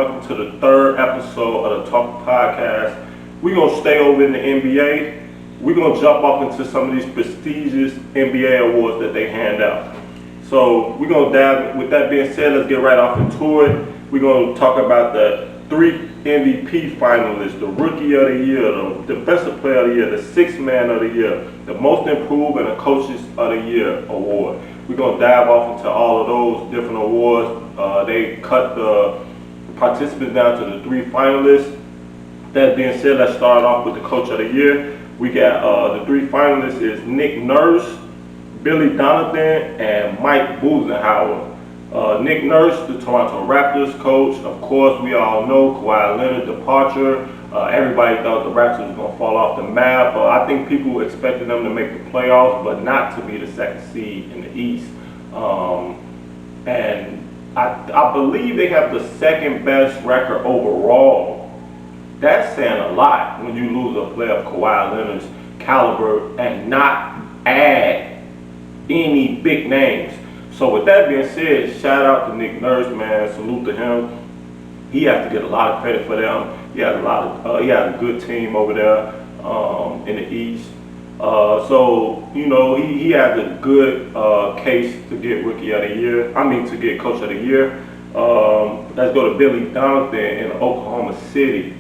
welcome to the third episode of the Talk Podcast. We're going to stay over in the NBA. We're going to jump off into some of these prestigious NBA awards that they hand out. So we're going to dive, with that being said, let's get right off into it. We're going to talk about the 3 MVP finalists, the Rookie of the Year, the Defensive Player of the Year, the Sixth Man of the Year, the Most Improved, and the Coaches of the Year award. We're going to dive off into all of those different awards. They cut the participants down to the 3 finalists. That being said, let's start off with the Coach of the Year. We got the 3 finalists is Nick Nurse, Billy Donovan, and Mike Budenholzer. Nick Nurse, the Toronto Raptors coach. Of course, we all know Kawhi Leonard's departure. Everybody thought the Raptors was going to fall off the map. I think people expected them to make the playoffs, but not to be the 2nd seed in the East. And I believe they have the 2nd best record overall. That's saying a lot when you lose a player of Kawhi Leonard's caliber and not add any big names. So with that being said, shout out to Nick Nurse, man. Salute to him. He has to get a lot of credit for them. He has he has a good team over there in the East. So you know he has a good case to get Rookie of the Year. To get Coach of the Year. Let's go to Billy Donovan in Oklahoma City.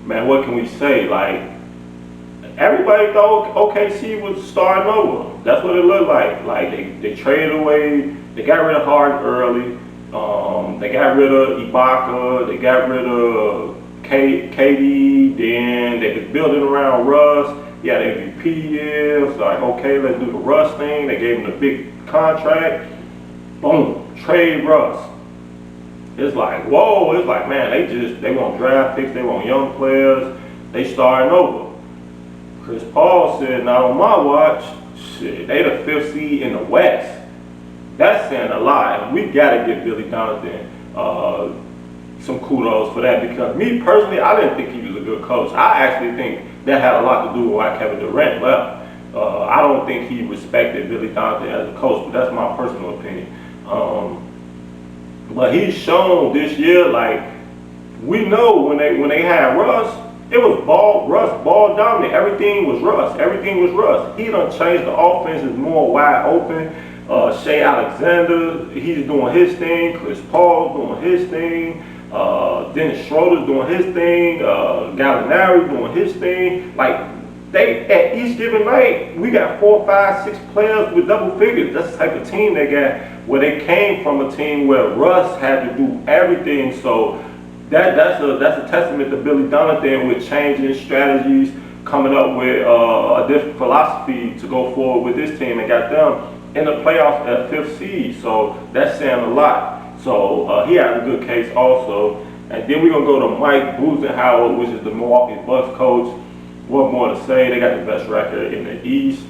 Man, what can we say? Like, everybody thought OKC was starting over. That's what it looked like. Like they traded away, they got rid of Harden early. They got rid of Ibaka. They got rid of KD. Then they was building around Russ. He had MVP year. It's like, okay, let's do the Russ thing. They gave him a big contract. Boom, trade Russ. It's like, whoa. It's like, man, they want draft picks. They want young players. They starting over. Chris Paul said, not on my watch. Shit, they the 5th seed in the West. That's saying a lot. We gotta give Billy Donovan some kudos for that, because me personally, I didn't think he was a good coach. I actually think that had a lot to do with why Kevin Durant left. I don't think he respected Billy Donovan as a coach, but that's my personal opinion. But he's shown this year, like, we know when they had Russ, it was Russ ball dominant. Everything was Russ. He done changed the offense. It's more wide open. Shea Alexander, he's doing his thing. Chris Paul doing his thing. Dennis Schroeder's doing his thing. Gallinari doing his thing. Like, they at each given night, we got 4, 5, 6 players with double figures. That's the type of team they got, where they came from a team where Russ had to do everything. So that's a testament to Billy Donovan with changing strategies, coming up with a different philosophy to go forward with this team, and got them in the playoffs at 5th seed. So that's saying a lot. So he has a good case also. And then we're going to go to Mike Budenholzer, which is the Milwaukee Bucks coach. What more to say? They got the best record in the East.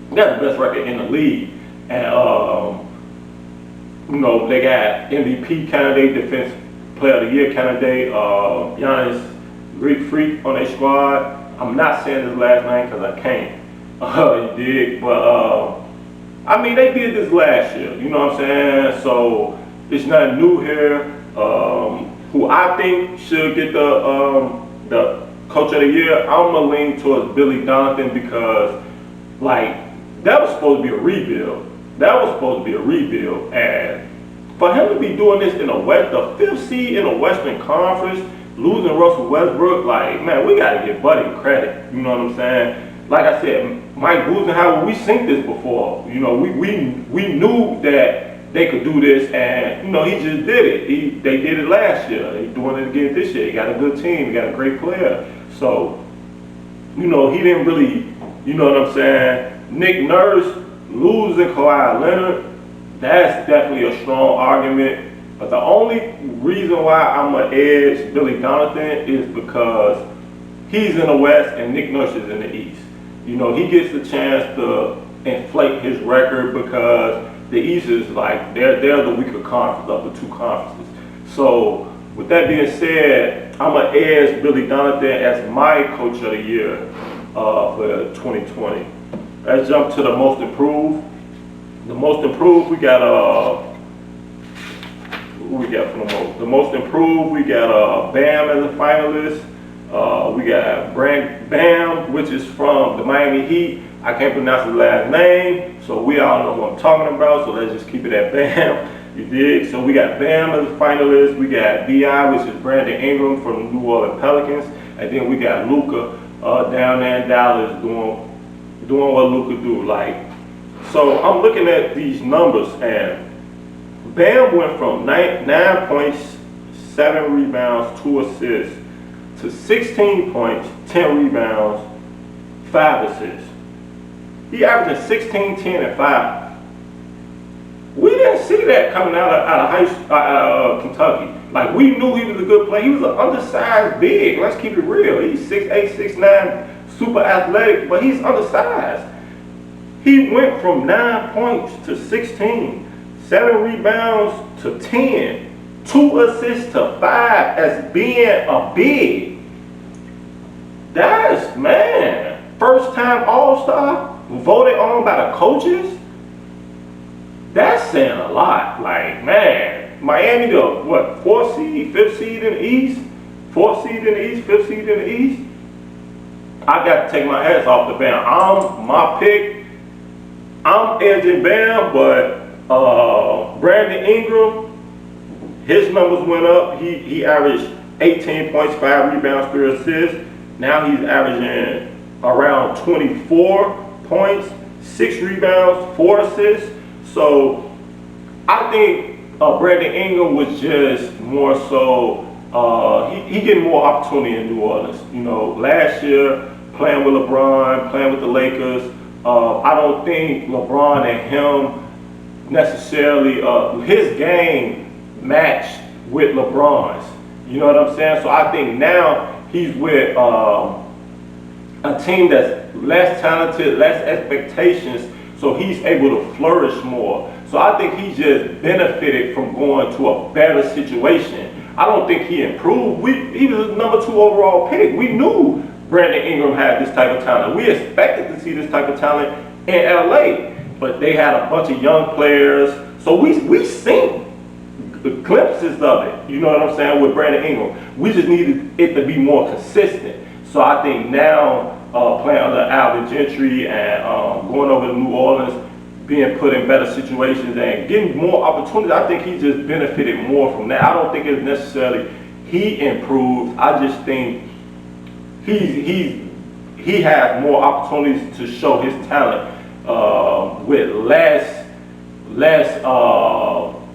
They got the best record in the league. And, you know, they got MVP candidate, Defensive Player of the Year candidate, Giannis Greek Freak on their squad. I'm not saying his last name because I can't. You dig? But, they did this last year. You know what I'm saying? So it's nothing new here. Who I think should get the Coach of the Year, I'm going to lean towards Billy Donovan, because, like, that was supposed to be a rebuild. And for him to be doing this in the 5th seed in the Western Conference, losing Russell Westbrook, like, man, we got to give Buddy credit. You know what I'm saying? Like I said, Mike Budenholzer, we seen this before. You know, we knew that they could do this, and, you know, he just did it. They did it last year. He's doing it again this year. He got a good team. He got a great player. So, you know, he didn't really, you know what I'm saying? Nick Nurse losing Kawhi Leonard, that's definitely a strong argument. But the only reason why I'm going to edge Billy Donovan is because he's in the West and Nick Nurse is in the East. You know, he gets the chance to inflate his record, because the East is like, they're the weaker conference of the 2 conferences. So with that being said, I'm going to edge Billy Donovan as my Coach of the Year for 2020. Let's jump to the Most Improved. The Most Improved, we got Who we got for the most improved? We got Bam as a finalist. We got Bam, which is from the Miami Heat. I can't pronounce his last name, so we all know who I'm talking about. So let's just keep it at Bam. You dig? So we got Bam as a finalist. We got B.I., which is Brandon Ingram from the New Orleans Pelicans, and then we got Luka down there in Dallas doing what Luka do. Like, so I'm looking at these numbers, and Bam went from 9 points, 7 rebounds, 2 assists, to 16 points, 10 rebounds, 5 assists. He averaging 16, 10, and 5. We didn't see that coming out of Kentucky. Like, we knew he was a good player. He was an undersized big. Let's keep it real. He's 6'8", 6'9", super athletic, but he's undersized. He went from 9 points to 16, 7 rebounds to 10, 2 assists to 5 as being a big. That's, man, first time All-Star, voted on by the coaches. That's saying a lot. Like, man, Miami, the what, 4th seed, 5th seed in the East, 4th seed in the East, 5th seed in the East. I got to take my hats off the Bam. My pick. I'm edging Bam, but Brandon Ingram, his numbers went up. He averaged 18 points, 5 rebounds, 3 assists. Now he's averaging around 24 points, 6 rebounds, 4 assists. So I think Brandon Ingram was just more so, he getting more opportunity in New Orleans. You know, last year, playing with LeBron, playing with the Lakers, I don't think LeBron and him necessarily, his game matched with LeBron's. You know what I'm saying? So I think now he's with a team that's less talented, less expectations, so he's able to flourish more. So I think he just benefited from going to a better situation. I don't think he improved. He was the number 2 overall pick. We knew Brandon Ingram had this type of talent. We expected to see this type of talent in LA, but they had a bunch of young players. So we seen glimpses of it, you know what I'm saying, with Brandon Ingram. We just needed it to be more consistent. So I think now playing under Alvin Gentry and going over to New Orleans, being put in better situations and getting more opportunities, I think he just benefited more from that. I don't think it's necessarily he improved. I just think he has more opportunities to show his talent with less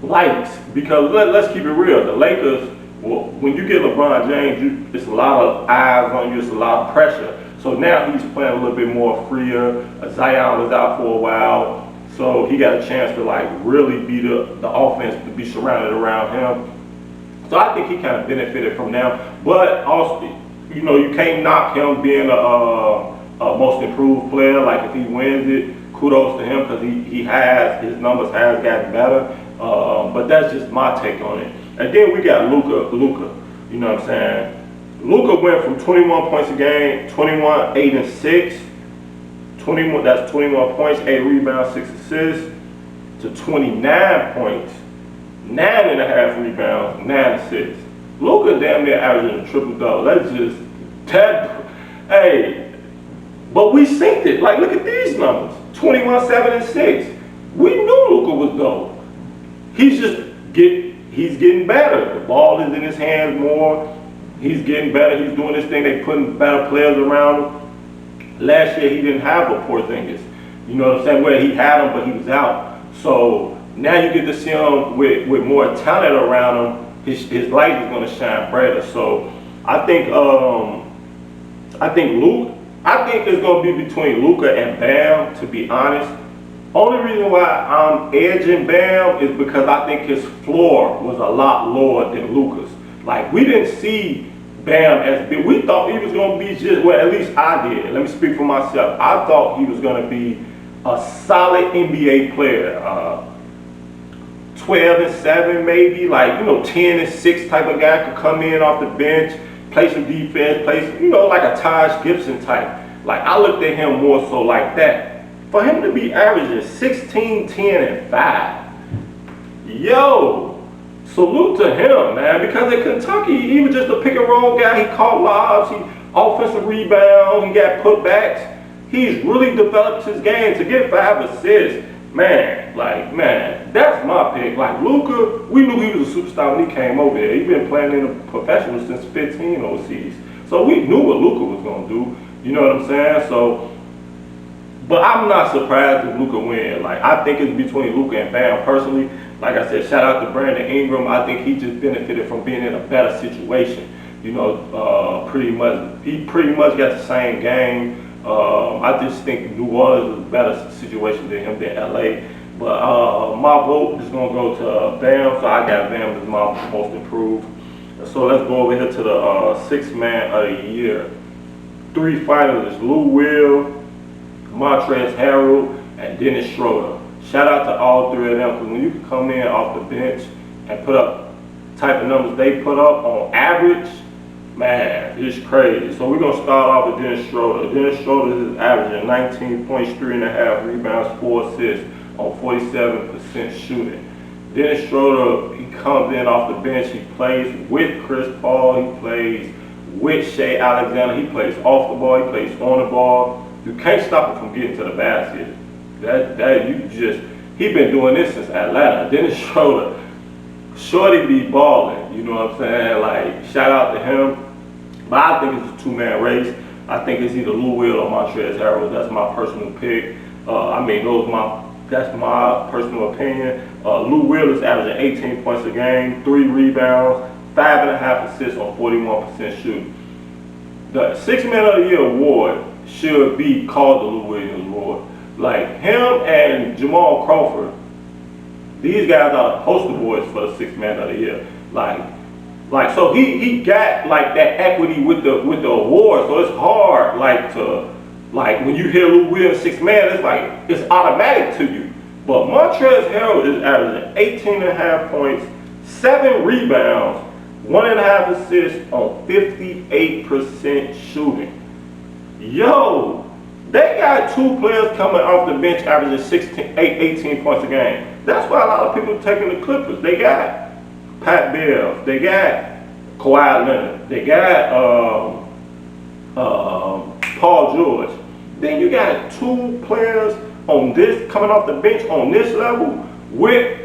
likes. Because let's keep it real, the Lakers, well, when you get LeBron James, it's a lot of eyes on you, it's a lot of pressure. So now he's playing a little bit more freer. Zion was out for a while, so he got a chance to like really be the offense to be surrounded around him. So I think he kind of benefited from that. But also, you know, you can't knock him being a most improved player. Like if he wins it, kudos to him because his numbers has gotten better. But that's just my take on it. And then we got Luka. You know what I'm saying? Luka went from 21 points a game, 21, 8 and 6. 21. That's 21 points, 8 rebounds, 6 assists, to 29 points, 9.5 rebounds, 9 assists. Luka damn near averaging a triple-double. That's just that. Hey, but we synced it. Like, look at these numbers: 21, 7 and 6. We knew Luka was dope. He's getting better. The ball is in his hands more. He's getting better. He's doing this thing. They putting better players around him. Last year he didn't have a Porzingis. You know what I'm saying? Where he had him, but he was out. So now you get to see him with more talent around him. His light is going to shine brighter. So I think it's going to be between Luka and Bam, to be honest. Only reason why I'm edging Bam is because I think his floor was a lot lower than Luka's. Like, we didn't see Bam as big. We thought he was going to be just, well, at least I did. Let me speak for myself. I thought he was going to be a solid NBA player. 12 and 7 maybe, like, you know, 10 and 6 type of guy, could come in off the bench, play some defense, play, you know, like a Taj Gibson type. Like, I looked at him more so like that. For him to be averaging 16, 10, and 5, yo, salute to him, man, because in Kentucky, he was just a pick and roll guy. He caught lobs, he offensive rebound, he got putbacks. He's really developed his game to get 5 assists. Man, that's my pick. Like Luka, we knew he was a superstar when he came over here. He's been playing in the professional since 15 overseas. So we knew what Luka was gonna do. You know what I'm saying? So, but I'm not surprised if Luka win. Like I think it's between Luka and Bam personally. Like I said, shout out to Brandon Ingram. I think he just benefited from being in a better situation. You know, he pretty much got the same game. I just think New Orleans is a better situation than him than LA. But my vote is gonna go to Bam. So I got Bam as my most improved. So let's go over here to the sixth man of the year. 3 finalists: Lou Will, Montrezl Harrell, and Dennis Schroeder. Shout out to all 3 of them, because when you can come in off the bench and put up the type of numbers they put up on average, man, it's crazy. So we're going to start off with Dennis Schroeder. Dennis Schroeder is averaging 19 points, 3.5 rebounds, 4 assists on 47% shooting. Dennis Schroeder, he comes in off the bench, he plays with Chris Paul, he plays with Shea Alexander, he plays off the ball, he plays on the ball. You can't stop him from getting to the basket. He been doing this since Atlanta. Dennis Schroeder, shorty be balling, you know what I'm saying? Like, shout out to him. But I think it's a 2-man race. I think it's either Lou Will or Montrezl Harrell. That's my personal pick. That's my personal opinion. Lou Will is averaging 18 points a game, 3 rebounds, 5.5 assists on 41% shooting. The 6th Man of the Year award should be called the Lou Williams Award. Like him and Jamal Crawford, these guys are the poster boys for the 6th Man of the Year. Like so he got like that equity with the award, so it's hard when you hear Lou Williams 6th Man, it's like it's automatic to you. But Montrezl Harrell is averaging 18.5 points, 7 rebounds, 1.5 assists on 58% shooting. Yo, they got 2 players coming off the bench averaging 18 points a game. That's why a lot of people are taking the Clippers. They got Pat Bev, they got Kawhi Leonard, they got Paul George. Then you got 2 players on this coming off the bench on this level with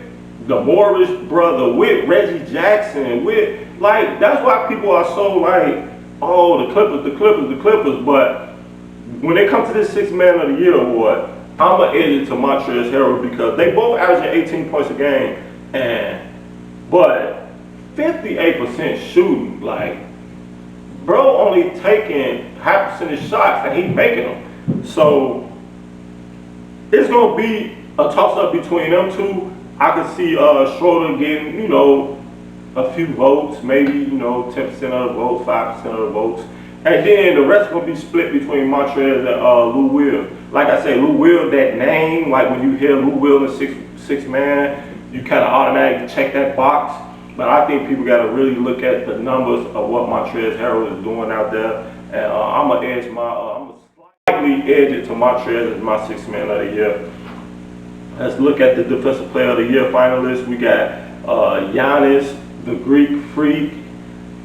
the Morris brother, with Reggie Jackson, with that's why people are so like, oh, the Clippers. But when they come to this 6th Man of the Year award, I'm gonna edge it to Montrezl Harrell because they both averaging 18 points a game, but 58% shooting. Like, bro, only taking half percentage shots and he's making them. So it's gonna be a toss-up between them 2. I could see Schroeder getting, a few votes, maybe 10% of the votes, 5% of the votes. And then the rest will be split between Montrezl and Lou Will. Like I say, Lou Will, that name, like when you hear Lou Will and six man, you kind of automatically check that box. But I think people got to really look at the numbers of what Montrezl Harrell is doing out there. And I'm going to slightly edge it to Montrezl as my 6th Man of the year. Let's look at the Defensive Player of the Year finalists. We got Giannis, the Greek Freak.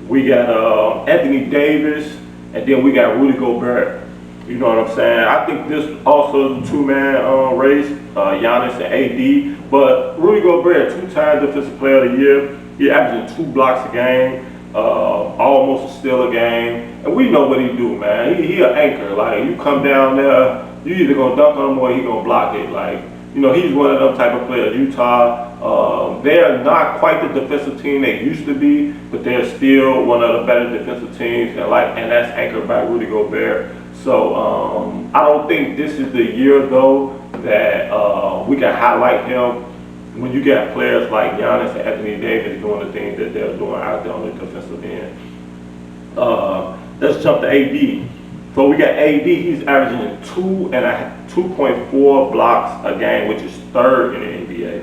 We got Anthony Davis. And then we got Rudy Gobert. You know what I'm saying? I think this also is a 2-man race, Giannis and AD. But Rudy Gobert, 2-time Defensive Player of the Year. He averaging 2 blocks a game, almost a steal a game. And we know what he do, man. He an anchor. Like, you come down there, you either gonna dunk on him or he gonna block it. Like, he's one of them type of players. Utah, they're not quite the defensive team they used to be, but they're still one of the better defensive teams, and that's anchored by Rudy Gobert. So I don't think this is the year though that we can highlight him when you got players like Giannis and Anthony Davis doing the things that they're doing out there on the defensive end. Let's jump to AD. So we got AD, he's averaging 2.4 blocks a game, which is 3rd in the NBA.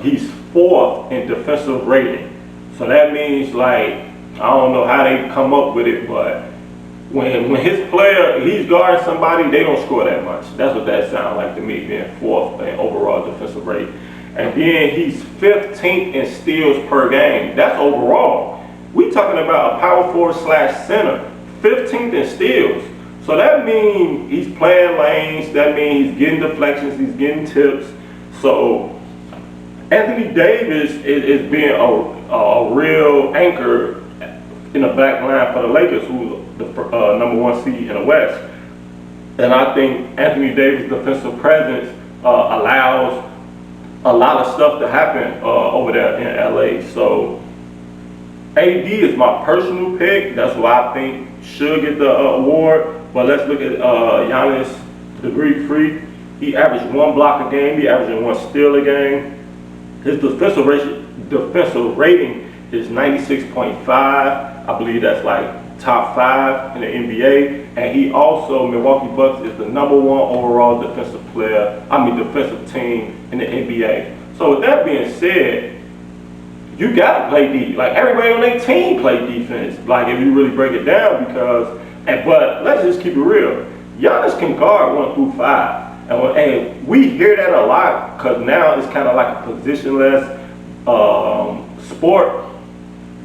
He's 4th in defensive rating. So that means, like, I don't know how they come up with it, but when his player, he's guarding somebody, they don't score that much. That's what that sounds like to me, being 4th in overall defensive rating. And then he's 15th in steals per game. That's overall. We talking about a power forward / center, 15th in steals. So that means he's playing lanes. That means he's getting deflections. He's getting tips. So Anthony Davis is being a real anchor in the back line for the Lakers, who's the #1 seed in the West. And I think Anthony Davis' defensive presence allows a lot of stuff to happen over there in LA. So AD is my personal pick. That's who I think should get the award. But let's look at Giannis, the Greek Freak. He averaged 1 block a game. He averaged 1 steal a game. His defensive rating is 96.5. I believe that's like top 5 in the NBA. And he also, Milwaukee Bucks is the #1 overall defensive team in the NBA. So with that being said, you gotta play D. Like everybody on their team play defense. Like if you really break it down, but let's just keep it real. Giannis can guard 1 through 5. And we hear that a lot because now it's kind of like a positionless sport.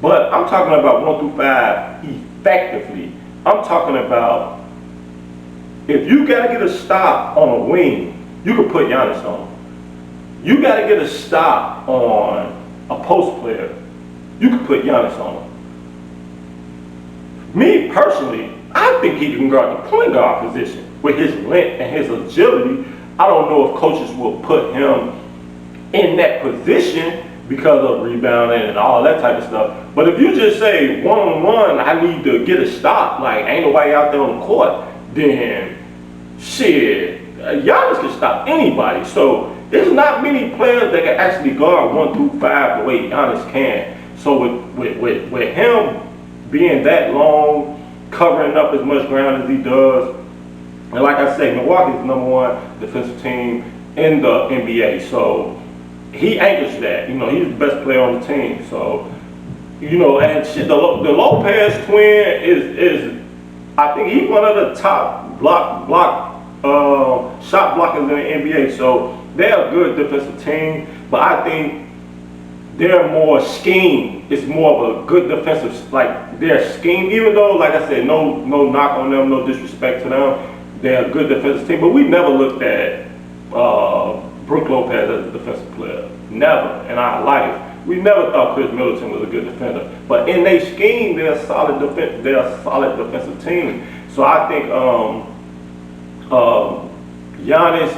But I'm talking about 1 through 5 effectively. I'm talking about if you got to get a stop on a wing, you can put Giannis on. You got to get a stop on a post player, you can put Giannis on. Me personally, I think he can guard the point guard position with his length and his agility. I don't know if coaches will put him in that position because of rebounding and all that type of stuff. But if you just say one-on-one, I need to get a stop, like ain't nobody out there on the court, then shit, Giannis can stop anybody. So there's not many players that can actually guard 1 through 5 the way Giannis can. So with him being that long, covering up as much ground as he does, and like I say, Milwaukee's the #1 defensive team in the NBA. So he anchors that. You know, he's the best player on the team. So, you know, and shit, the Lopez twin is I think he's one of the top shot blockers in the NBA. So they're a good defensive team, but I think they're more scheme. It's more of a good defensive, like their scheme. Even though, like I said, no knock on them, no disrespect to them. They're a good defensive team, but we never looked at Brook Lopez as a defensive player. Never in our life. We never thought Chris Middleton was a good defender. But in their scheme, they're a solid defensive team. So I think Giannis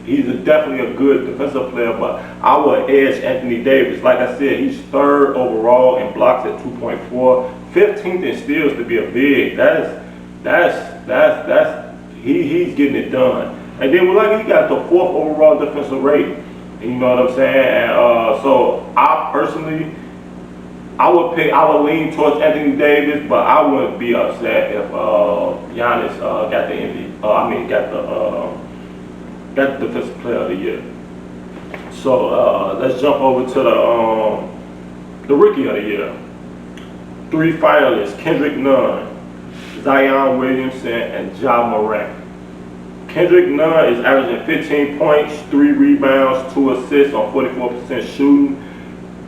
he's definitely a good defensive player, but I would edge Anthony Davis. Like I said, he's 3rd overall in blocks at 2.4, 15th in steals to be a big. He's getting it done. And then he got the 4th overall defensive rating. You know what I'm saying? And so I personally, I would lean towards Anthony Davis, but I wouldn't be upset if Giannis got the defensive player of the year. So let's jump over to the rookie of the year. 3 finalists: Kendrick Nunn, Zion Williamson, and Ja Morant. Kendrick Nunn is averaging 15 points, 3 rebounds, 2 assists on 44% shooting.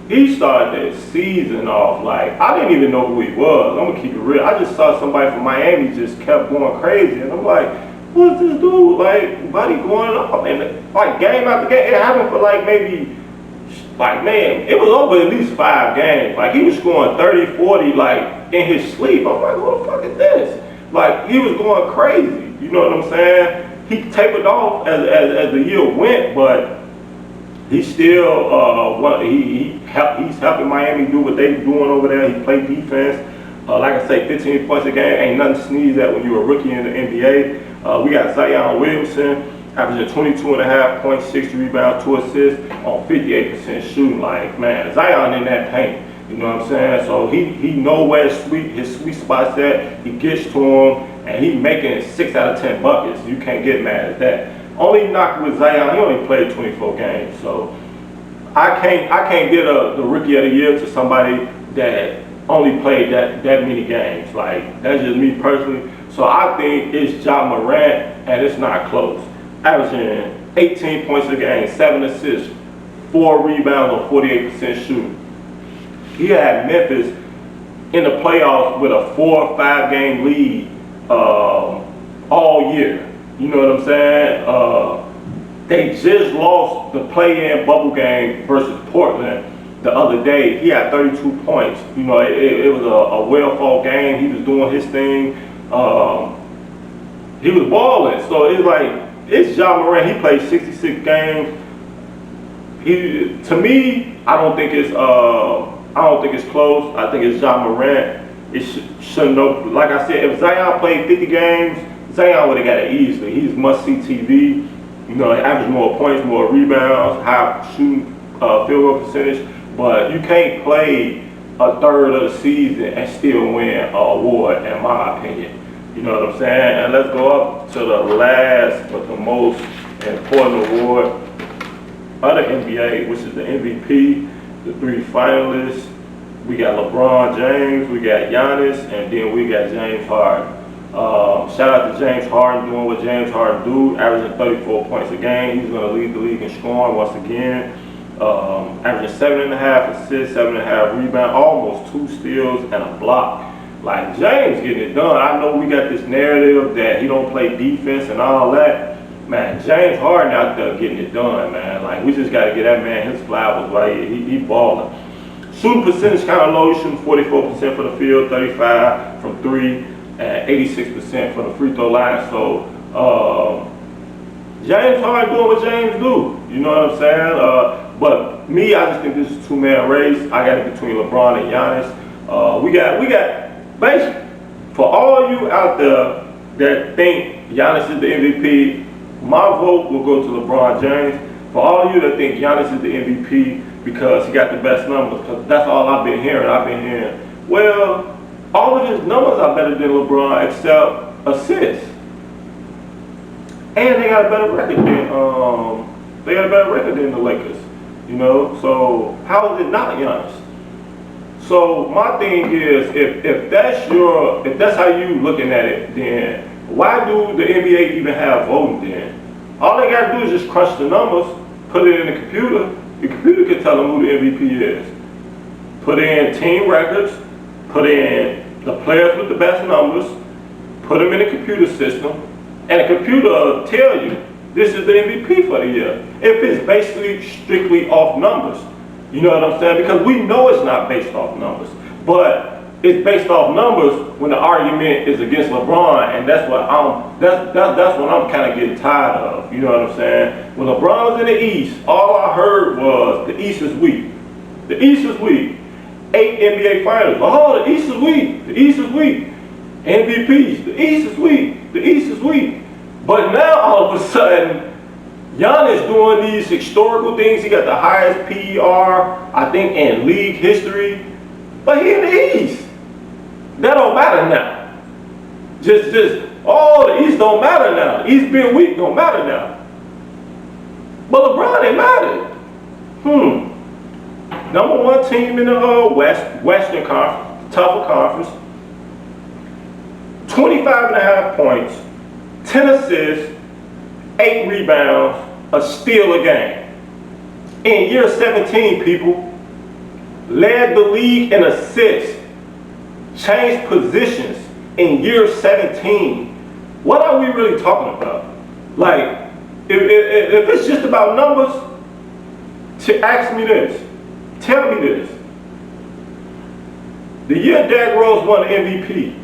He started the season off like, I didn't even know who he was. I'm gonna keep it real. I just saw somebody from Miami just kept going crazy, and I'm like, what's this dude? Like, why he going off? And like game after game, it happened for like maybe, like man, it was over at least 5 games. Like he was scoring 30, 40 like in his sleep. I'm like, what the fuck is this? Like he was going crazy. You know what I'm saying? He tapered off as the year went, but he's still he's helping Miami do what they're doing over there. He played defense. Like I say, 15 points a game ain't nothing to sneeze at when you're a rookie in the NBA. We got Zion Williamson averaging 22.5 points, 60 rebounds, 2 assists on 58% shooting. Like man, Zion in that paint. You know what I'm saying? So he know where his sweet spot's at. He gets to him, and he making 6 out of 10 buckets. You can't get mad at that. Only knock with Zion, he only played 24 games. So I can't get the rookie of the year to somebody that only played that many games. Like that's just me personally. So I think it's Ja Morant, and it's not close. Averaging 18 points a game, 7 assists, 4 rebounds on 48% shooting. He had Memphis in the playoffs with a 4 or 5 game lead all year. You know what I'm saying? They just lost the play-in bubble game versus Portland the other day. He had 32 points. You know, it was a well-fought game. He was doing his thing. He was balling. So it's like, it's Ja Morant. He played 66 games. To me, I don't think it's close. I think it's Ja Morant. It shouldn't know. Like I said, if Zion played 50 games, Zion would have got it easily. He's must-see TV. You know, he averaged more points, more rebounds, high shooting field goal percentage. But you can't play a third of the season and still win an award, in my opinion. You know what I'm saying? And let's go up to the last but the most important award of the NBA, which is the MVP, the 3 finalists. We got LeBron James, we got Giannis, and then we got James Harden. Shout out to James Harden doing what James Harden do, averaging 34 points a game. He's going to lead the league in scoring once again. Averaging 7.5 assists, 7.5 rebounds, almost 2 steals and a block. Like, James getting it done. I know we got this narrative that he don't play defense and all that. Man, James Harden out there getting it done, man. Like, we just got to get that man his flowers right. He balling. Shooting percentage kind of low. He's shooting 44% from the field, 35 from 3, and 86% from the free throw line. So, James Harden doing what James do. You know what I'm saying? But me, I just think this is a 2-man race. I got it between LeBron and Giannis. We got basically, for all you out there that think Giannis is the MVP, my vote will go to LeBron James. For all you that think Giannis is the MVP because he got the best numbers, because that's all I've been hearing. Well, all of his numbers are better than LeBron except assists. And they got a better record than the Lakers. You know, so how is it not Giannis? So my thing is, if that's how you looking at it, then why do the NBA even have voting then? All they gotta do is just crunch the numbers, put it in the computer. The computer can tell them who the MVP is. Put in team records, put in the players with the best numbers, put them in the computer system, and the computer will tell you this is the MVP for the year. If it's basically strictly off numbers. You know what I'm saying? Because we know it's not based off numbers. But it's based off numbers when the argument is against LeBron, and that's what I'm kind of getting tired of. You know what I'm saying? When LeBron was in the East, all I heard was the East is weak. The East is weak. 8 NBA finals. Oh, the East is weak. The East is weak. MVPs. The East is weak. The East is weak. But now all of a sudden, Giannis doing these historical things. He got the highest PER, I think, in league history. But he in the East. That don't matter now. The East don't matter now. The East being weak don't matter now. But LeBron, it mattered. Number 1 team in the Western Conference, tougher conference. 25.5 points, 10 assists, 8 rebounds, a steal a game. In year 17, people, led the league in assists, changed positions in year 17. What are we really talking about? Like, if it's just about numbers, ask me this, tell me this. The year Derrick Rose won the MVP,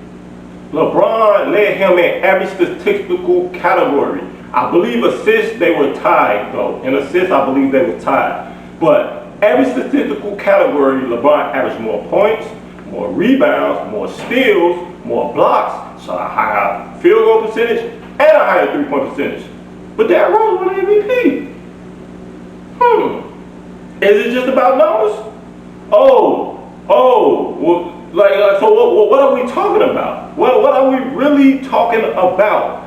LeBron led him in every statistical category. I believe assists, they were tied though. In assists, I believe they were tied. But every statistical category, LeBron averaged more points, more rebounds, more steals, more blocks, so a higher field goal percentage, and a higher 3-point percentage. But Derrick Rose won the MVP. Is it just about numbers? So what are we talking about? What are we really talking about?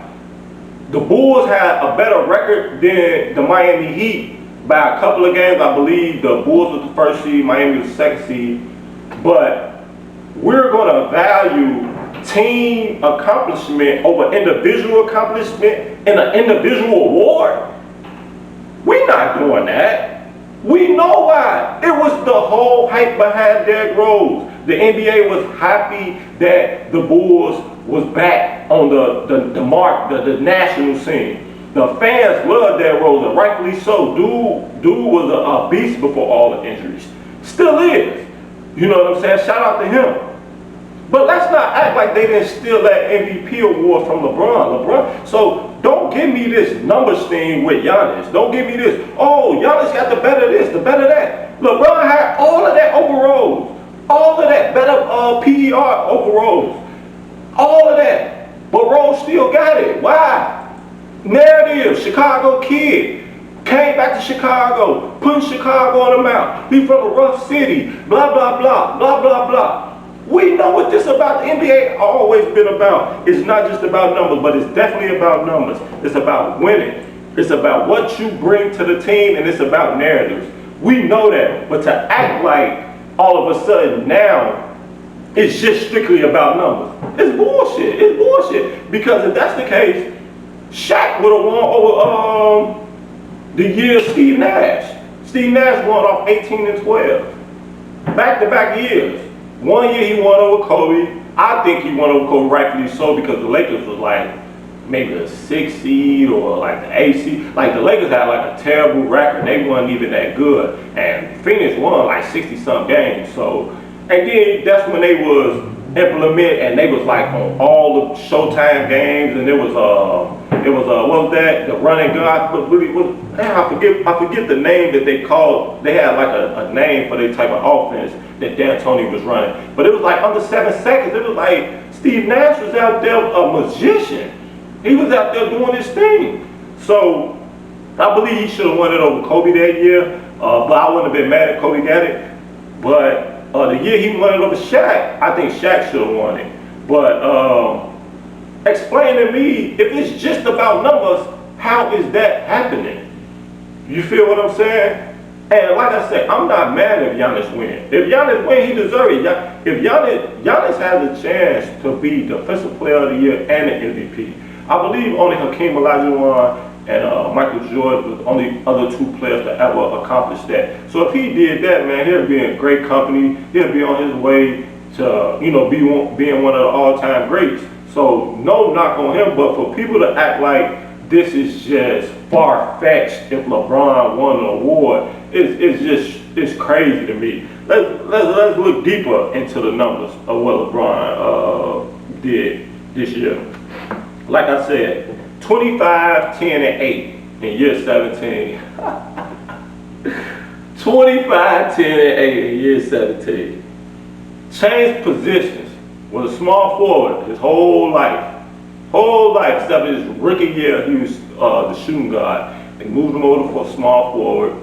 The Bulls had a better record than the Miami Heat by a couple of games. I believe the Bulls was the first seed, Miami was the second seed. But we're going to value team accomplishment over individual accomplishment in an individual award. We're not doing that. We know why. It was the whole hype behind Derrick Rose. The NBA was happy that the Bulls was back on the national scene. The fans loved Derrick Rose, and rightfully so. Dude was a beast before all the injuries. Still is. You know what I'm saying? Shout out to him. But let's not act like they didn't steal that MVP award from LeBron. So don't give me this numbers thing with Giannis. Don't give me this, oh, Giannis got the better this, the better that. LeBron had all of that overalls. All of that better PER overalls. All of that. But Rose still got it. Why? Narrative, Chicago kid. Came back to Chicago, putting Chicago on the map. He from a rough city, blah, blah, blah, blah, blah, blah. We know what this about. The NBA always been about. It's not just about numbers, but it's definitely about numbers. It's about winning. It's about what you bring to the team, and it's about narratives. We know that, but to act like all of a sudden now it's just strictly about numbers, it's bullshit. It's bullshit. Because if that's the case, Shaq would have won over the year Steve Nash. Steve Nash won off 18 and 12. Back-to-back years. One year he won over Kobe. I think he won over Kobe rightfully so because the Lakers was like maybe the 6th seed or like the 8th seed. Like the Lakers had like a terrible record. They wasn't even that good. And Phoenix won like 60-something games. So, and then that's when they was implement and they was like on all the Showtime games and it was what was that? The running gun. But really was I forget the name that they called. They had like a name for their type of offense that D'Antoni was running. But it was like under 7 seconds. It was like Steve Nash was out there a magician. He was out there doing his thing. So I believe he should have won it over Kobe that year. But I wouldn't have been mad if Kobe got it. But the year he won it over Shaq, I think Shaq should have won it. But explain to me, if it's just about numbers, how is that happening? You feel what I'm saying? And like I said, I'm not mad if Giannis wins. If Giannis wins, he deserves it. If Giannis has a chance to be Defensive Player of the Year and an MVP. I believe only Hakeem Olajuwon and Michael Jordan were the only other two players to ever accomplish that. So if he did that, man, he'll be in great company. He'll be on his way to, being one of the all-time greats. So no knock on him, but for people to act like this is just far-fetched if LeBron won an award, it's crazy to me. Let's look deeper into the numbers of what LeBron did this year. Like I said, 25, 10, and 8 in year 17. 25, 10, and 8 in year 17. Changed positions. Was a small forward his whole life. Except his rookie year, he was the shooting guard. They moved him over for a small forward.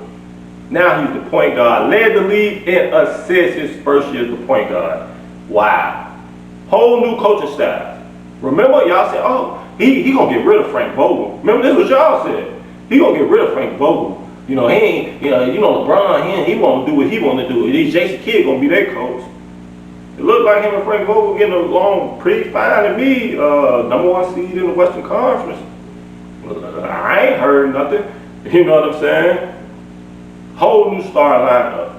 Now he's the point guard. Led the league in assists his first year as the point guard. Wow. Whole new coaching staff. Remember, y'all said, oh, he gonna get rid of Frank Vogel. Remember, this was y'all said. He gonna get rid of Frank Vogel. He ain't, LeBron, he won't do what he want to do. Jason Kidd gonna be their coach. It looked like him and Frank Vogel getting along pretty fine to me. Number 1 seed in the Western Conference. I ain't heard nothing. You know what I'm saying? Whole new star lineup.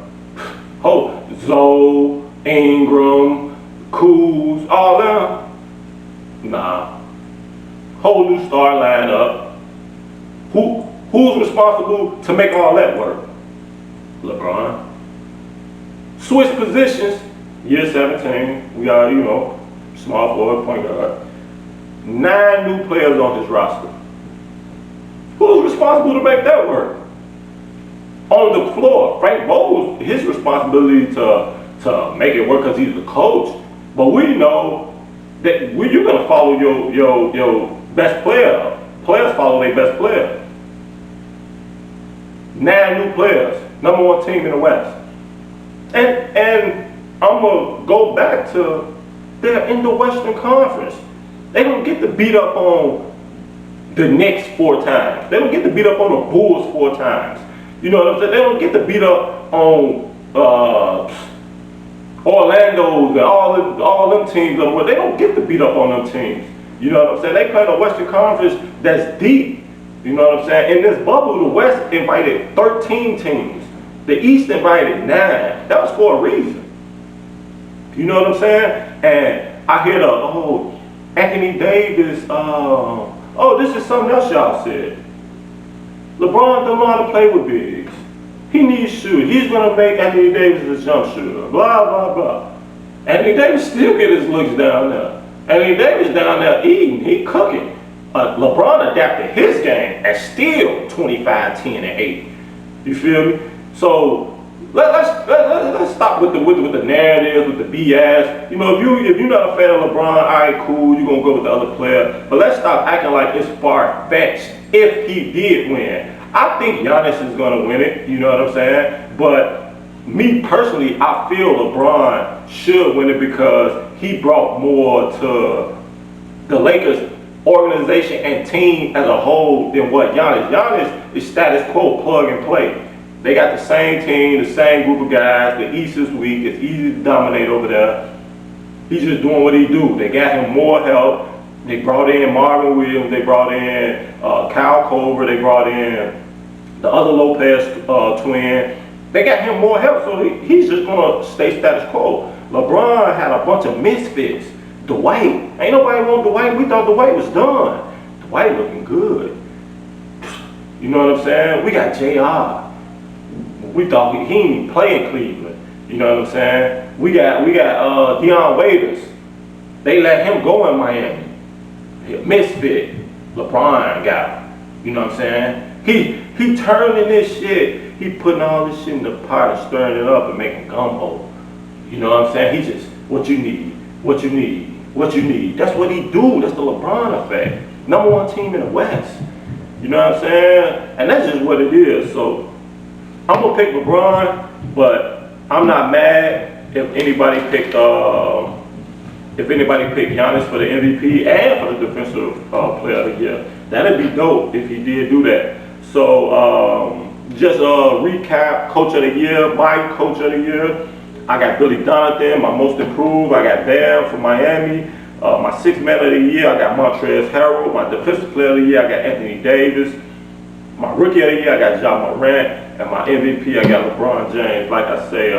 Whole Zoe, Ingram, Kuz, all them. Nah. Whole new star lineup. Who's responsible to make all that work? LeBron. Switch positions. Year 17, we got, small forward, point guard. 9 new players on his roster. Who's responsible to make that work? On the floor, Frank Vogel, his responsibility to make it work because he's the coach. But we know that you're going to follow your best player. Players follow their best player. 9 new players, number 1 team in the West. And I'm going to go back to they're in the Western Conference. They don't get to beat up on the Knicks 4 times. They don't get to beat up on the Bulls 4 times. You know what I'm saying? They don't get to beat up on Orlando and all them teams. They don't get to beat up on them teams. You know what I'm saying? They play in a Western Conference that's deep. You know what I'm saying? In this bubble, the West invited 13 teams. The East invited 9. That was for a reason. You know what I'm saying? And I hear Anthony Davis, this is something else y'all said. LeBron don't know how to play with bigs. He needs shooters. He's going to make Anthony Davis a jump shooter. Blah, blah, blah. Anthony Davis still get his looks down there. Anthony Davis down there eating. He cooking. LeBron adapted his game and still 25, 10, and 8. You feel me? So let's stop with the narrative, with the BS. You know, if you're not a fan of LeBron, all right, cool, you're gonna go with the other player. But let's stop acting like it's far-fetched if he did win. I think Giannis is gonna win it. You know what I'm saying? But me personally, I feel LeBron should win it because he brought more to the Lakers organization and team as a whole than what Giannis. Giannis is status quo, plug and play. They got the same team, the same group of guys. The East is weak. It's easy to dominate over there. He's just doing what he do. They got him more help. They brought in Marvin Williams. They brought in Kyle Korver. They brought in the other Lopez twin. They got him more help, so he's just gonna stay status quo. LeBron had a bunch of misfits. Dwight, ain't nobody want Dwight. We thought Dwight was done. Dwight looking good. You know what I'm saying? We got JR. We thought he didn't even play in Cleveland. You know what I'm saying? We got Dion Waiters. They let him go in Miami. He a misfit. LeBron got him. You know what I'm saying? He turning this shit. He putting all this shit in the pot and stirring it up and making gumbo. You know what I'm saying? He just, what you need, what you need, what you need. That's what he do. That's the LeBron effect. #1 team in the West. You know what I'm saying? And that's just what it is. So I'm gonna pick LeBron, but I'm not mad if anybody picked Giannis for the MVP and for the defensive player of the year. That'd be dope if he did do that. So just a recap: Coach of the Year, my Coach of the Year. I got Billy Donovan, my Most Improved. I got Bam from Miami. My Sixth Man of the Year, I got Montrezl Harrell. My Defensive Player of the Year, I got Anthony Davis. My Rookie of the Year, I got Ja Morant. And my MVP, I got LeBron James. Like I say,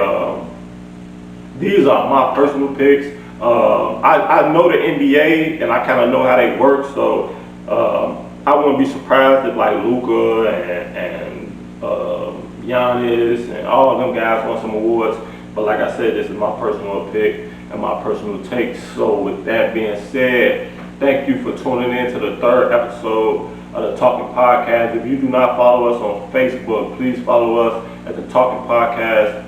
these are my personal picks. I know the NBA and I kind of know how they work, so I wouldn't be surprised if like Luka and Giannis and all of them guys won some awards. But like I said, this is my personal pick and my personal take. So with that being said, thank you for tuning in to the 3rd episode of the Talking Podcast. If you do not follow us on Facebook, please follow us at the Talking Podcast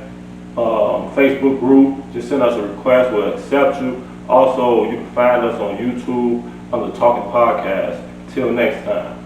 Facebook group. Just send us a request, we'll accept you. Also, you can find us on YouTube under Talking Podcast. Till next time.